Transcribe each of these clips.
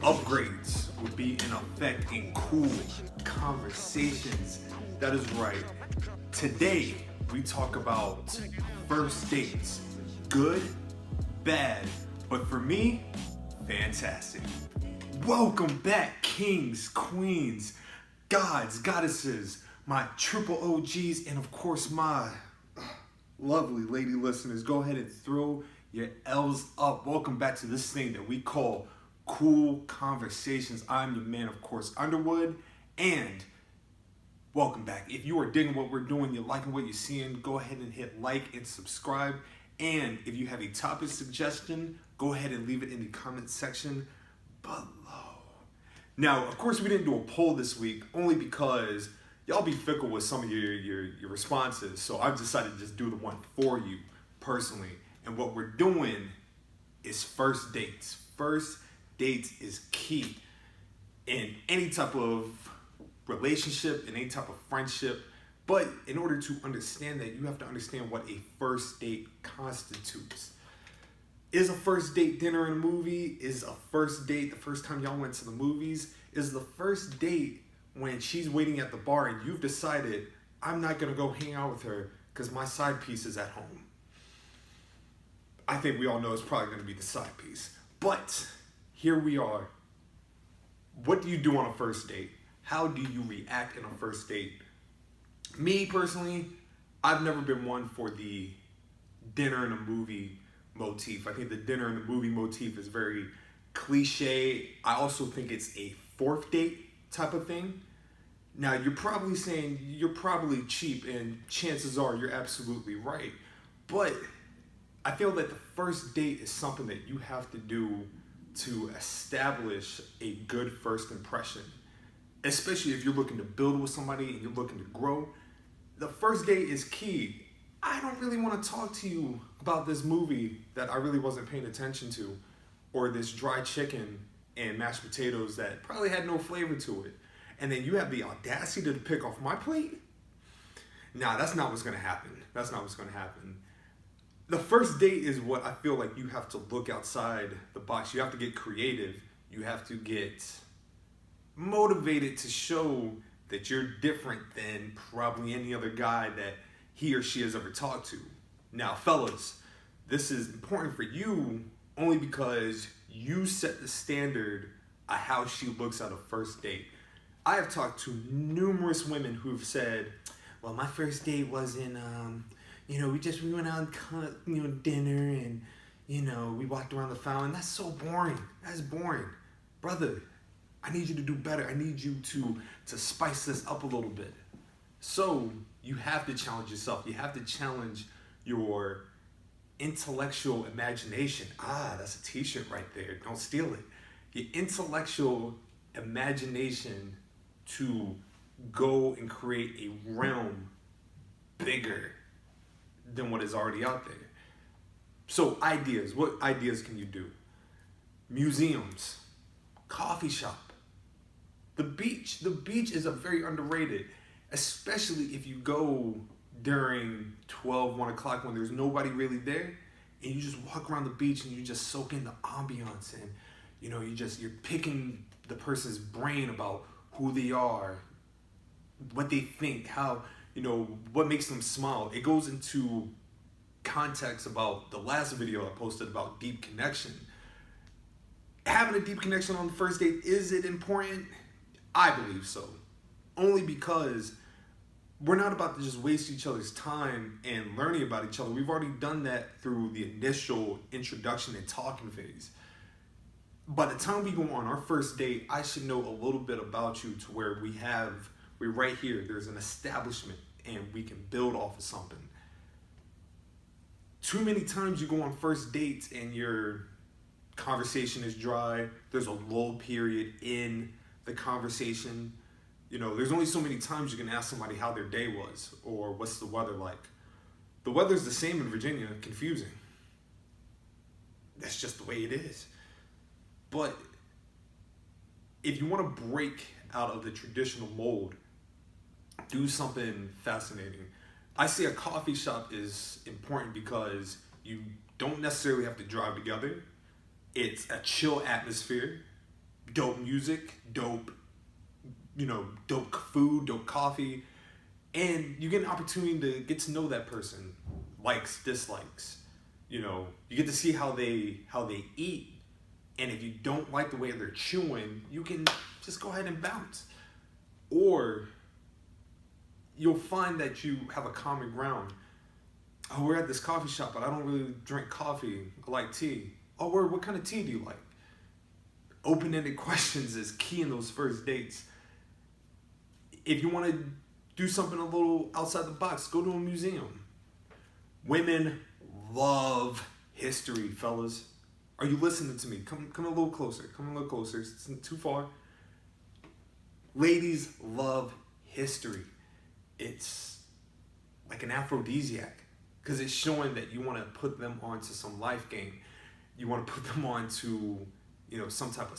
upgrades would be in effect in cool conversations. That is right. Today, we talk about first dates. Good, bad, but for me, fantastic. Welcome back, kings, queens, gods, goddesses, my triple OGs, and of course, my lovely lady listeners. Go ahead and throw your L's up. Welcome back to this thing that we call Cool Conversations. I'm your man, of course, Underwood, and welcome back. If you are digging what we're doing, you're liking what you're seeing, go ahead and hit like and subscribe. And if you have a topic suggestion, go ahead and leave it in the comment section below. Now, of course, we didn't do a poll this week, only because y'all be fickle with some of your responses. So I've decided to just do the one for you personally. And what we're doing is first dates. First dates is key in any type of relationship, in any type of friendship. But in order to understand that, you have to understand what a first date constitutes. Is a first date dinner and a movie? Is a first date the first time y'all went to the movies? Is the first date when she's waiting at the bar and you've decided, I'm not gonna go hang out with her because my side piece is at home? I think we all know it's probably gonna be the side piece. But here we are. What do you do on a first date? How do you react in a first date? Me personally, I've never been one for the dinner and a movie motif. I think the dinner and the movie motif is very cliche. I also think it's a fourth date type of thing. Now, you're probably saying you're probably cheap, and chances are you're absolutely right. But I feel that the first date is something that you have to do to establish a good first impression, especially if you're looking to build with somebody and you're looking to grow. The first date is key. I don't really want to talk to you about this movie that I really wasn't paying attention to, or this dry chicken and mashed potatoes that probably had no flavor to it. And then you have the audacity to pick off my plate? Nah, that's not what's gonna happen. That's not what's gonna happen. The first date is what I feel like you have to look outside the box. You have to get creative. You have to get motivated to show that you're different than probably any other guy that he or she has ever talked to. Now, fellas, this is important for you only because you set the standard of how she looks at a first date. I have talked to numerous women who've said, well, my first date wasn't, we went out and cut, dinner and, we walked around the fountain. That's so boring. That's boring. Brother, I need you to do better. I need you to spice this up a little bit. So you have to challenge yourself. You have to challenge your intellectual imagination. That's a t-shirt right there. Don't steal it. Your intellectual imagination to go and create a realm bigger than what is already out there. So ideas. What ideas can you do? Museums, coffee shop, the beach. The beach is a very underrated, especially if you go during 12, 1 o'clock when there's nobody really there, and you just walk around the beach and you just soak in the ambiance, and you're picking the person's brain about who they are, what they think, how, what makes them smile. It goes into context about the last video I posted about deep connection. Having a deep connection on the first date, is it important? I believe so. Only because we're not about to just waste each other's time and learning about each other. We've already done that through the initial introduction and talking phase. By the time we go on our first date, I should know a little bit about you to where we're right here. There's an establishment and we can build off of something. Too many times you go on first dates and your conversation is dry. There's a lull period in the conversation. There's only so many times you can ask somebody how their day was or what's the weather like. The weather's the same in Virginia, confusing. That's just the way it is. But if you want to break out of the traditional mold, do something fascinating. I say a coffee shop is important because you don't necessarily have to drive together. It's a chill atmosphere. dope music, dope food, dope coffee, and you get an opportunity to get to know that person, likes, dislikes. You get to see how they eat, and if you don't like the way they're chewing, you can just go ahead and bounce. Or you'll find that you have a common ground. Oh, we're at this coffee shop, but I don't really drink coffee. I like tea. Oh, what kind of tea do you like? Open-ended questions is key in those first dates. If you want to do something a little outside the box, go to a museum. Women love history, fellas. Are you listening to me? Come a little closer. Come a little closer. It's not too far. Ladies love history. It's like an aphrodisiac because it's showing that you want to put them onto some life game. You want to put them onto, some type of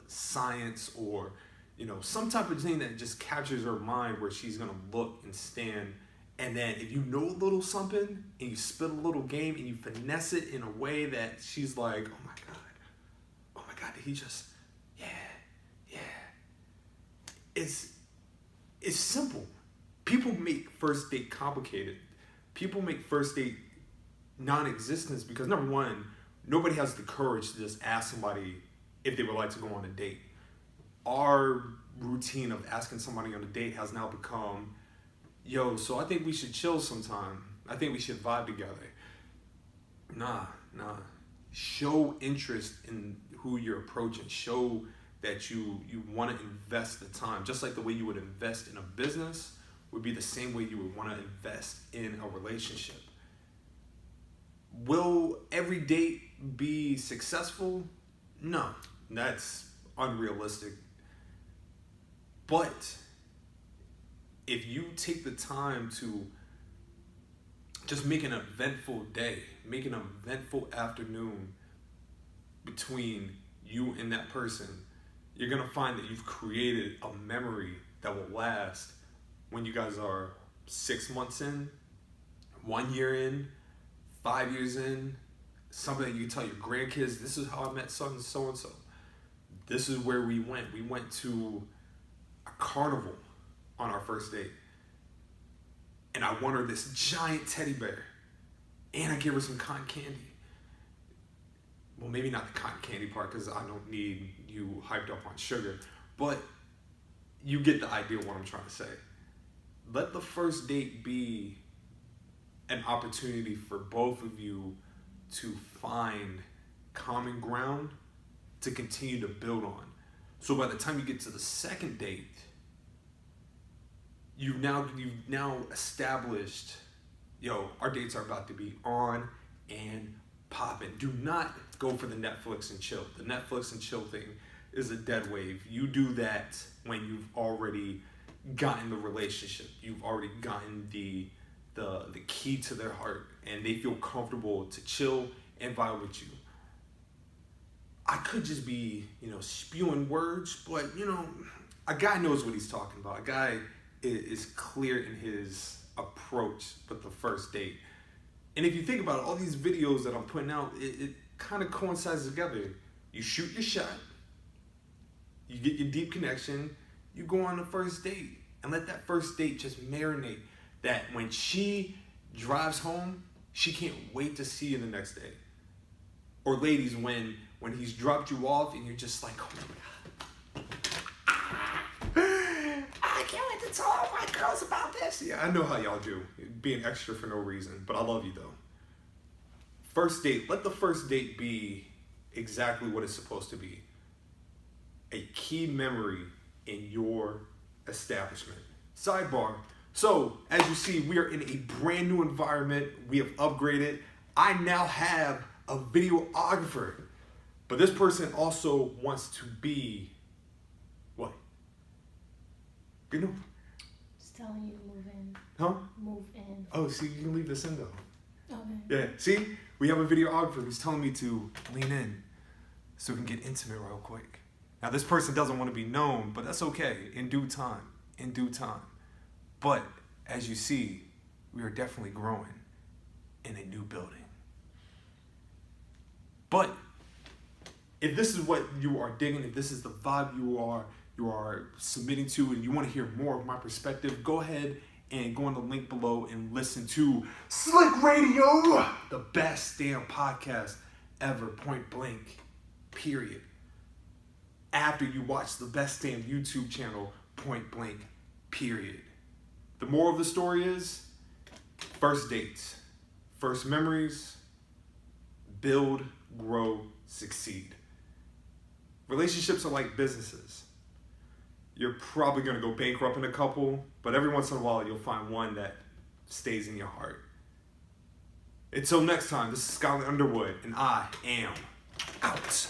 science or, some type of thing that just captures her mind where she's going to look and stand. And then if you know a little something and you spit a little game and you finesse it in a way that she's like, oh my God, did he just, yeah. It's simple. People make first date complicated. People make first date non-existent because number one, nobody has the courage to just ask somebody if they would like to go on a date. Our routine of asking somebody on a date has now become, so I think we should chill sometime. I think we should vibe together. Nah. Show interest in who you're approaching. Show that you want to invest the time. Just like the way you would invest in a business would be the same way you would want to invest in a relationship. Will every date be successful? No, that's unrealistic. But if you take the time to just make an eventful day, make an eventful afternoon between you and that person, you're going to find that you've created a memory that will last when you guys are 6 months in, 1 year in, 5 years in, something that you can tell your grandkids, this is how I met so and so. This is where we went. We went to a carnival on our first date. And I won her this giant teddy bear. And I gave her some cotton candy. Well, maybe not the cotton candy part because I don't need you hyped up on sugar. But you get the idea of what I'm trying to say. Let the first date be an opportunity for both of you to find common ground to continue to build on. So by the time you get to the second date, you've now established, our dates are about to be on and popping. Do not go for the Netflix and chill. The Netflix and chill thing is a dead wave. You do that when you've already gotten the relationship. You've already gotten the key to their heart and they feel comfortable to chill and vibe with you. I could just be, spewing words, but, a guy knows what he's talking about. A guy is clear in his approach with the first date. And if you think about it, all these videos that I'm putting out, it kind of coincides together. You shoot your shot, you get your deep connection, you go on the first date and let that first date just marinate. That when she drives home, she can't wait to see you the next day. Or ladies, when he's dropped you off and you're just like, oh my God, I can't wait to tell my girls about this. Yeah, I know how y'all do, being extra for no reason, but I love you though. First date, let the first date be exactly what it's supposed to be. A key memory in your establishment. Sidebar. So, as you see, we are in a brand new environment. We have upgraded. I now have a videographer. But this person also wants to be, what? Just telling you to move in. Huh? Move in. Oh, see, you can leave this in though. Okay. Yeah, see? We have a videographer who's telling me to lean in so we can get intimate real quick. Now, this person doesn't want to be known, but that's okay. In due time. But, as you see, we are definitely growing in a new building. But if this is what you are digging, if this is the vibe you are submitting to, and you want to hear more of my perspective, go ahead and go on the link below and listen to Slick Radio, the best damn podcast ever, point blank, period. After you watch the best damn YouTube channel, point blank, period. The moral of the story is, first dates, first memories, build, grow, succeed. Relationships are like businesses. You're probably going to go bankrupt in a couple, but every once in a while you'll find one that stays in your heart. Until next time, this is Underwood, and I am out.